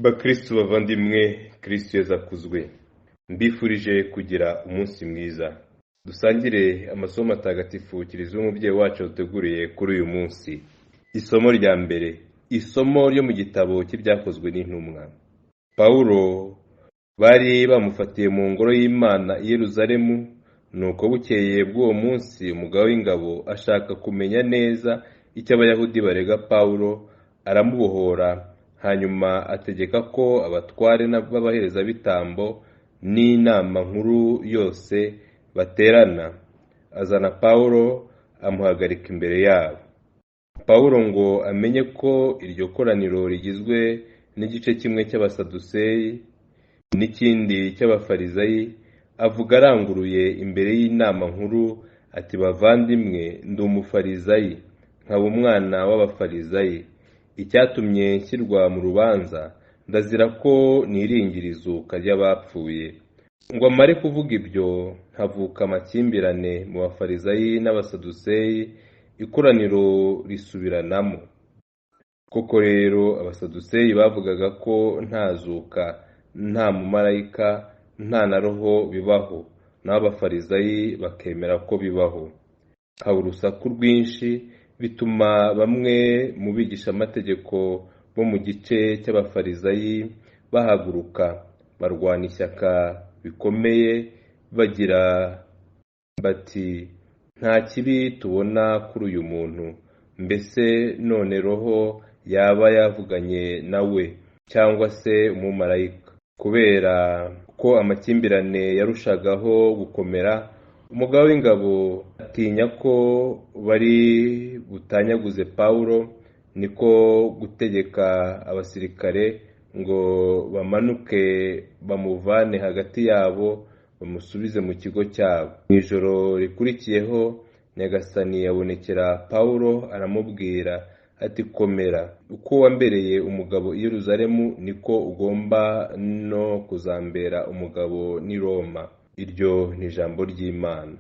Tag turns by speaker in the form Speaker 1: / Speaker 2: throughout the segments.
Speaker 1: Bakristo bavandimwe, Kristo Yesu akuzwe. Mbifurije kugira umunsi mwiza. Dusangire amasomo matagatifu Kiliziya umubyeyi wacu yaduteguriye kuri uyu munsi. Isomo rya mbere, isomo ryo mu gitabo cy'ibyakozwe n'intumwa. Pawulo bari bamufatiye mu ngoro y'Imana i Yerusalemu, nuko bukeye bw'uwo munsi umugaba w'ingabo ashaka kumenya neza icyo abayahudi barega Pawulo, aramubohora. Hanyuma ategeka ko abatware b'abaherezabitambo n'inama nkuru yose baterana. Azana Pawulo amuhagarika imbere yabo. Pawulo ngo amenye ko iryo koraniro rigizwe n'igice kimwe cy'abasaduseyi n'ikindi cy'abafarizayi, avuga aranguruye imbere y'inama nkuru ati, bavandimwe, ndi umufarizayi, nkaba umwana w'abafarizayi. Icyatumye nshyirwa mu rubanza, ndazira ko niringira izuka ry'abapfuye. Ngo amare kuvuga ibyo, havuka amakimbirane mu bafarizayi n'abasaduseyi, ikoraniro risubiranamo. Koko rero abasaduseyi bavugaga ko nta zuka, nta mumarayika, nta na roho bibaho, naho abafarizayi bakemera ko bibaho. Haba urusaku rwinshi, bituma bamwe mu bigishamategeko bo mu gice cy'abafarizayi bahaguruka, barwana ishyaka bikomeye, bagira bati, nta kibi tubona kuri uyu muntu. Mbese none roho yaba yavuganye nawe, cyangwa se umumarayika? Kubera ko amakimbirane yarushagaho gukomera, umugaba w'ingabo atinya ko bari butanyaguze Pawulo, niko gutegeka abasirikare ngo bamanuke bamuvane hagati yabo, bamusubize mu kigo cyabo. Mu ijoro rikurikiyeho, Nyagasani yabonekera Pawulo aramubwira ati, komera, uko wambereye umugabo i Yerusalemu, niko ugomba no kuzambera umugabo n'i Roma. Iryo ni ijambo ry'Imana.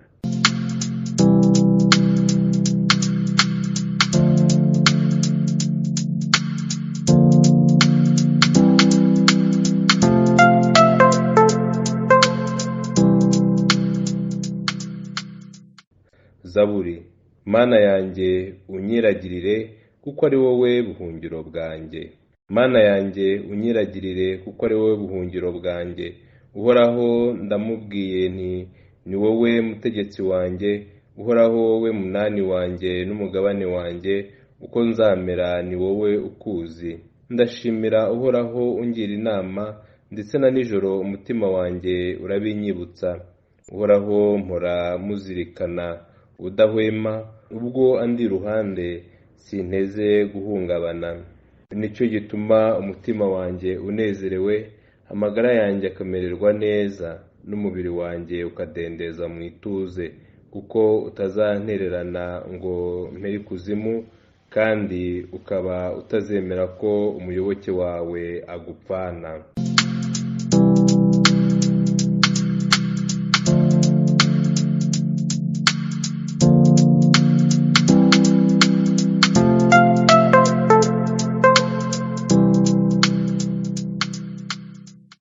Speaker 1: Zaburi. Mana yanjye unyiragirire, kuko ari wowe buhungiro bwanjye. Mana yanjye unyiragirire, kuko ari wowe buhungiro bwanjye. Uhoraho ndamubwiye nti, ni wowe mutegetsi wanjye. Uhoraho, wowe munani wanjye n'umugabane wanjye, uko nzamera ni wowe ukuzi. Ndashimira Uhoraho ungira inama, ndetse na nijoro umutima wanjye urabinyibutsa. Uhoraho mpora muzirikana udahwema, ubwo andi iruhande sinteze guhungabana. Nicyo gituma umutima wanjye unezerewe, amagara yanjye akamererwa neza, n'umubiri wanjye ukadendeza mu ituze, kuko utazantererana ngo mpere ikuzimu, kandi ukaba utazemera ko umuyoboke wawe agupfana.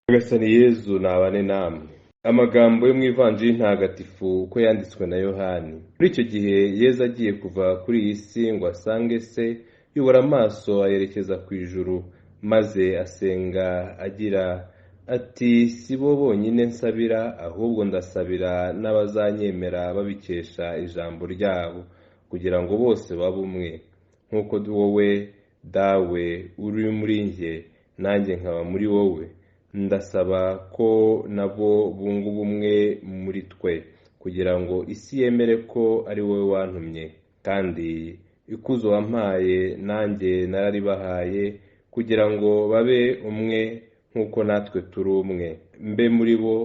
Speaker 1: Nyagasani Yezu nabane namwe. Amagambo yo mu Ivanjiri ntagatifu uko yanditswe na Yohani. Muri icyo gihe Yezu agiye kuva kuri iyi si ngo asange se, yubura amaso ayerekeza ku ijuru, maze asenga agira ati, si bo bonyine nsabira, ahubwo ndasabira n'abazanyemera babikesha ijambo ryabo, kugira ngo bose babe umwe, nk'uko wowe dawe uri muri njye, nanjye nkaba muri wowe. Ndasaba ko nabo bunga ubumwe muri twe, kugira ngo isi yemere ko ari wowe wantumye. Kandi ikuzo wampaye nanjye nararibahaye, kugira ngo babe umwe nk'uko natwe turi umwe. Mbe muri bo,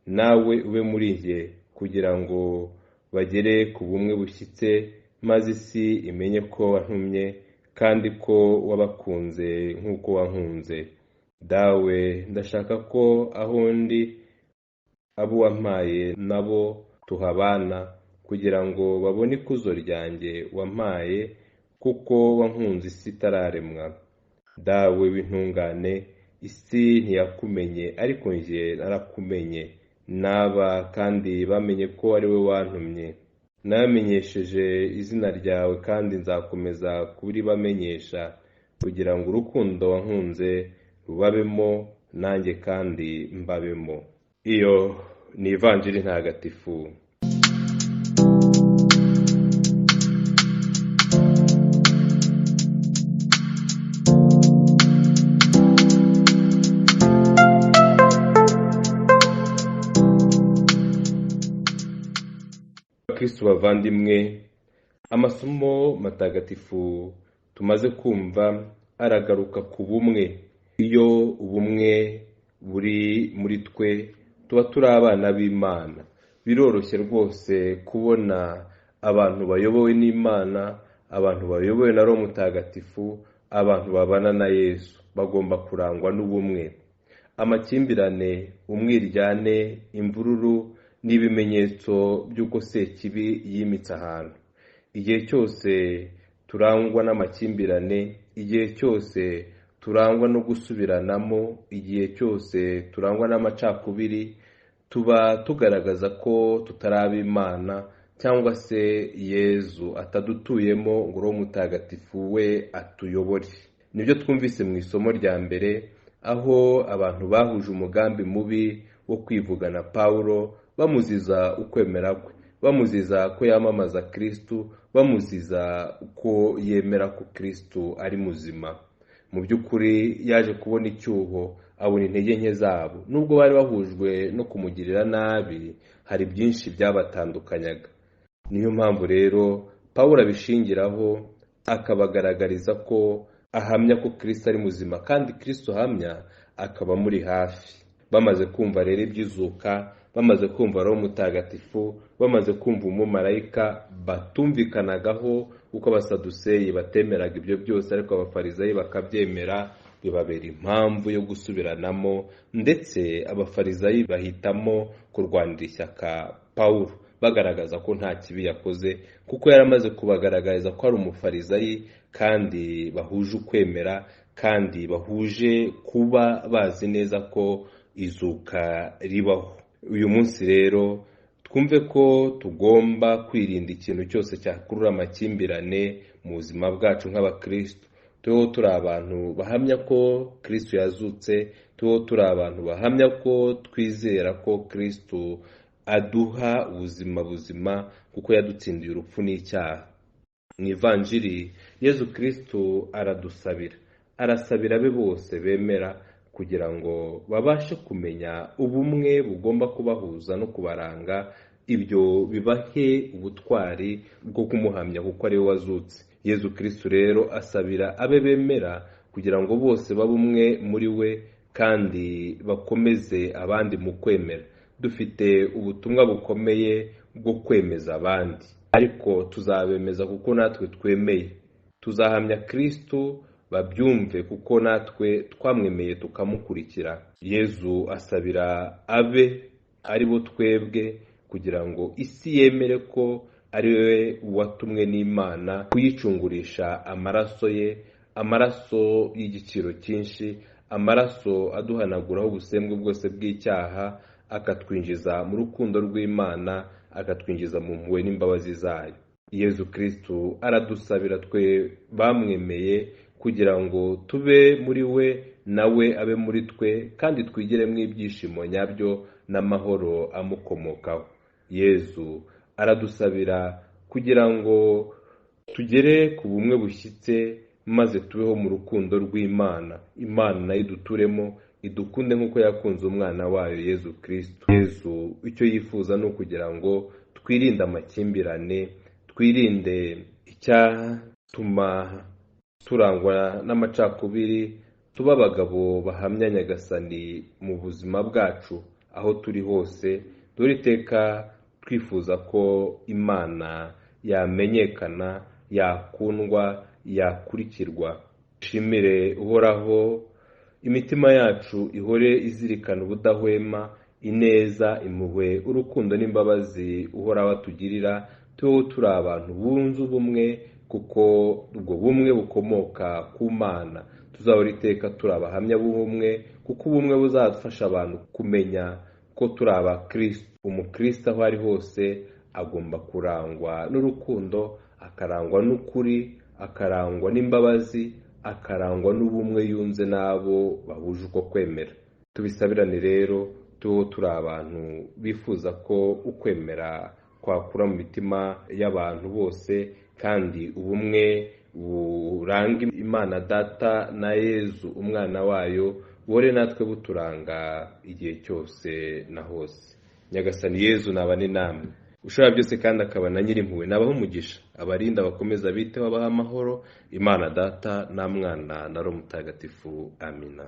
Speaker 1: nawe ube muri njye, kugira ngo bagere ku bumwe bushyitse, maze isi imenye ko wantumye, kandi ko wabakunze nk'uko wankunze. Dawe, ndashaka ko aho ndi abo wampaye nabo tuhabana, kugira ngo babone ikuzo ryanjye wampaye, kuko wankunze isi itararemwa. Dawe w'intungane, isi ntiyakumenye ariko njye narakumenye, n'aba kandi bamenye ko ari we wantumye. Nabamenyesheje izina ryawe kandi nzakomeza kuribamenyesha, kugira ngo urukundo wankunze rubabemo nanjye kandi mbabemo. Iyo ni ivanjiri ntagatifu. Kristo bavandimwe, amasomo matagatifu tumaze kumva aragaruka ku bumwe. Iyo ubumwe buri muri twe tuba turi abana b'Imana. Biroroshye rwose kubona abantu bayobowe n'Imana, abantu bayobowe na Roho Mutagatifu, abantu babana na Yesu. Bagomba kurangwa n'ubumwe. Amakimbirane, umwiryane, imvururu ni ibimenyetso by'uko Sekibi yimitse ahantu. Igihe cyose turangwa n'amakimbirane, igihe cyose turangwa no gusubiranamo, igihe cyose turangwa n'amacakubiri, tuba tugaragaza ko tutaraba Imana, cyangwa se Yezu atadutuyemo ngo Roho Mutagatifu we atuyobore. Nibyo twumvise mu isomo rya mbere, aho abantu bahuje umugambi mubi wo kwivugana Pawulo, bamuziza ukwemera kwe, bamuziza ko yamamaza Kristo, bamuziza ko yemera ko Kristo ari muzima. Mu by'ukuri yaje kubona icyuho, abona intege nke zabo. Nubwo bari bahujwe no kumugirira nabi, hari byinshi byabatandukanyaga. Niyo mpamvu rero Pawulo abishingiraho akabagaragariza ko ahamya ko Kristo ari muzima, kandi Kristo ahamya akaba muri hafi. Bamaze kumva rero iby'izuka, bamaze kumva Roho Mutagatifu, bamaze kumva umumarayika, batumvikanagaho uko abasaduseyi batemeraga ibyo byose, ariko abafarizayi bakabyemera, bibabera impamvu yo gusubiranamo, ndetse abafarizayi bahitamo kurwanira ishyaka Pawulo, bagaragaza ko nta kibi yakoze, kuko yaramaze kubagaragariza ko ari umufarizayi, kandi bahuje ukwemera, kandi bahuje kuba bazi neza ko izuka ribaho. Uyu munsi rero twumve ko tugomba kwirinda ikintu cyose cyakurura amakimbirane mu buzima bwacu nk'abakristo. Tubeho turi abantu bahamya ko Kristo yazutse, tubeho turi abantu bahamya ko twizera ko Kristo aduha ubuzima buzima, kuko yadutsindiye urupfu n'icyaha. Mu ivanjiri Yezu Kristo aradusabira, arasabira abe bose bemera, kugira ngo babashe kumenya ubumwe bugomba kubahuza no kubaranga. Ibyo bibahe ubutwari bwo kumuhamya kuko ari we wazutse. Yezu Kristo rero asabira abe bemera kugira ngo bose babe umwe muri we, kandi bakomeze abandi mu kwemera. Dufite ubutumwa bukomeye bwo kwemeza abandi, ariko tuzabemeza kuko natwe twemeye. Tuzahamya Kristo babyumve kuko natwe twamwemeye tukamukurikira. Yezu asabira abe ari bo twebwe, kugira ngo isi yemere ko ari we watumwe n'Imana kuyicungurisha amaraso ye, amaraso y'igiciro cyinshi, amaraso aduhanaguraho ubusembwa bwose bw'icyaha, akatwinjiza mu rukundo rw'Imana, akatwinjiza mu mpuhwe n'imbabazi zayo. Yezu Kristo aradusabira twe bamwemeye, kugira ngo tube muri we nawe abe muri twe, kandi twigiremo ibyishimo nyabyo n'amahoro amukomokaho. Yezu aradusabira kugira ngo tugere ku bumwe bushyitse, maze tubeho mu rukundo rw'Imana. Imana nayo iduturemo, idukunde nk'uko yakunze umwana wayo Yezu Kristo. Yezu icyo yifuza ni ukugira ngo twirinde amakimbirane, twirinde icyatuma turangwa n'amacakubiri, tuba abagabo bahamya Nyagasani mu buzima bwacu aho turi hose. Dore iteka twifuza ko Imana yamenyekana, yakundwa, yakurikirwa. Dushimire Uhoraho, imitima yacu ihore izirikana ubudahwema ineza, impuhwe, urukundo n'imbabazi Uhoraho atugirira. Tubeho turi abantu bunze ubumwe, kuko ubwo bumwe bukomoka ku Mana. tuzahora iteka turi abahamya b'ubumwe, kuko ubumwe buzadufasha abantu kumenya ko turi abakristo. Umukristo aho ari hose agomba kurangwa n'urukundo, akarangwa n'ukuri, akarangwa n'imbabazi, akarangwa n'ubumwe yunze n'abo bahuje uko kwemera. Tubisabirane rero turi abantu bifuza ko ukwemera kwakura mu mitima y'abantu bose, kandi ubumwe buranga Imana Data na Yezu umwana wayo bore natwe buturanga igihe cyose na hose. Nyagasani Yezu nabane namwe, ushobora byose kandi akaba na Nyirimpuhwe, nabaho umugisha, abarinda bakomeza biteho, abaha amahoro, Imana Data na Mwana na Roho Mutagatifu. Amina.